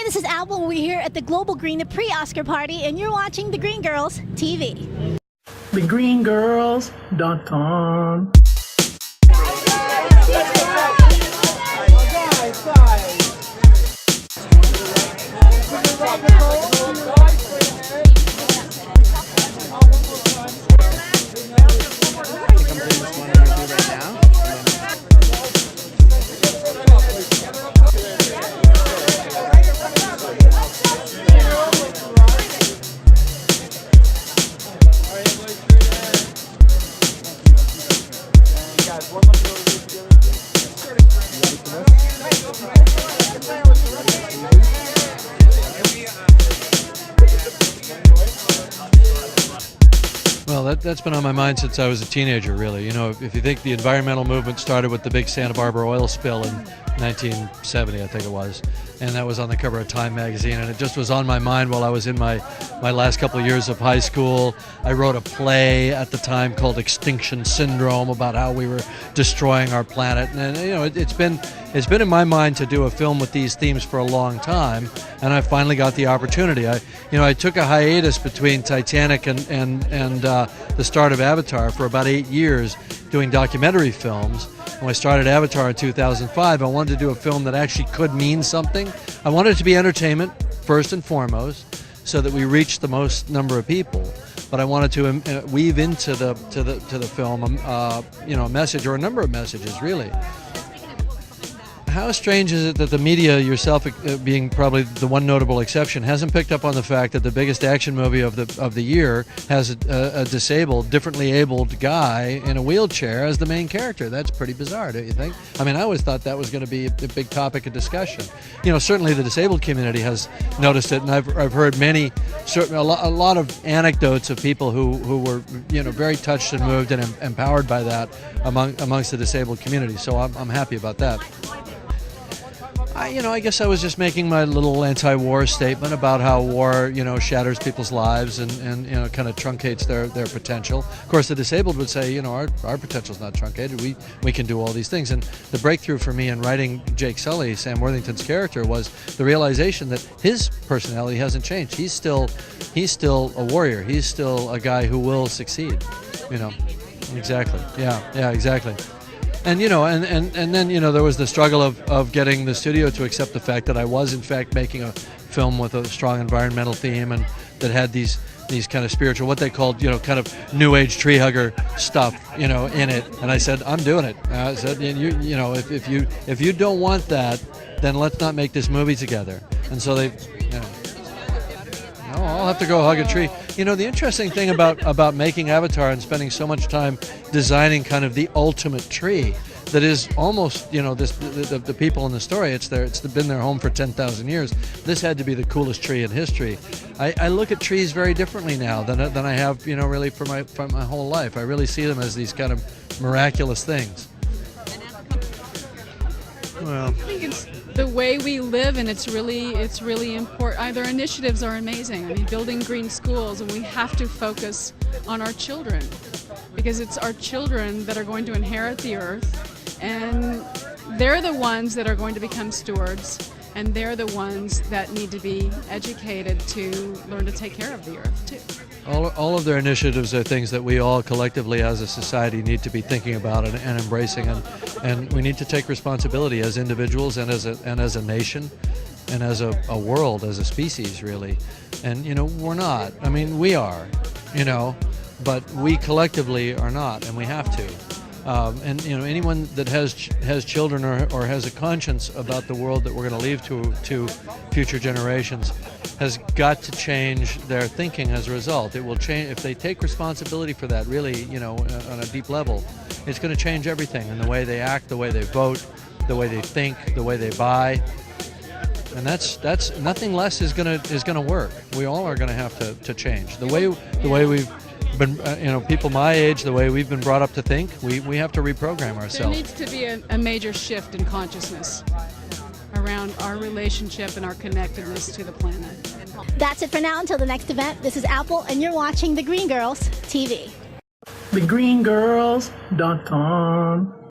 this is Apple. We're here at the Global Green, the pre-Oscar party, and you're watching The Green Girls TV. TheGreenGirls.com. Well, that's been on my mind since I was a teenager, really. You know, if you think the environmental movement started with the big Santa Barbara oil spill in 1970, I think it was, and that was on the cover of Time magazine, and it just was on my mind while I was in my last couple of years of high school. I wrote a play at the time called Extinction Syndrome about how we were destroying our planet, and you know, it's been in my mind to do a film with these themes for a long time, and I finally got the opportunity. I took a hiatus between Titanic and the start of Avatar for about 8 years doing documentary films. When I started Avatar in 2005, I wanted to do a film that actually could mean something. I wanted it to be entertainment first and foremost, so that we reach the most number of people. But I wanted to weave into the film, a message, or a number of messages, really. How strange is it that the media, yourself being probably the one notable exception, hasn't picked up on the fact that the biggest action movie of the year has a disabled, differently abled guy in a wheelchair as the main character? That's pretty bizarre, don't you think? I mean, I always thought that was going to be a big topic of discussion. You know, certainly the disabled community has noticed it, and I've heard a lot of anecdotes of people who were, you know, very touched and moved and empowered by that amongst the disabled community. So I'm happy about that. I guess I was just making my little anti-war statement about how war, you know, shatters people's lives and you know, kind of truncates their potential. Of course, the disabled would say, you know, our potential's not truncated. We can do all these things. And the breakthrough for me in writing Jake Sully, Sam Worthington's character, was the realization that his personality hasn't changed. He's still a warrior. He's still a guy who will succeed. You know, exactly. Yeah, exactly. And you know, and then, you know, there was the struggle of getting the studio to accept the fact that I was in fact making a film with a strong environmental theme and that had these kind of spiritual, what they called, you know, kind of new age tree hugger stuff, you know, in it. And I said, I'm doing it. I said, you know, if you don't want that, then let's not make this movie together. And so they, you know, no, I'll have to go hug a tree. You know, the interesting thing about making Avatar and spending so much time designing kind of the ultimate tree that is almost, you know, the people in the story, it's been their home for 10,000 years. This had to be the coolest tree in history. I look at trees very differently now than I have, you know, really for my whole life. I really see them as these kind of miraculous things. Well, I think it's the way we live, and it's really important. Their initiatives are amazing. I mean, building green schools, and we have to focus on our children, because it's our children that are going to inherit the earth, and they're the ones that are going to become stewards, and they're the ones that need to be educated to learn to take care of the earth too. All of their initiatives are things that we all collectively as a society need to be thinking about and embracing, and we need to take responsibility as individuals and as a nation and as a world, as a species, really. And you know, we're not. I mean, we are, you know, but we collectively are not, and we have to. And you know, anyone that has children or has a conscience about the world that we're going to leave to future generations has got to change their thinking as a result. It will change if they take responsibility for that, really, you know, on a deep level. It's going to change everything, in the way they act, the way they vote, the way they think, the way they buy. And that's nothing less is going to work. We all are going to have to change the way we've been, you know, people my age, the way we've been brought up to think. We have to reprogram ourselves. There needs to be a major shift in consciousness around our relationship and our connectedness to the planet. That's it for now. Until the next event, this is Apple, and you're watching The Green Girls TV. TheGreenGirls.com.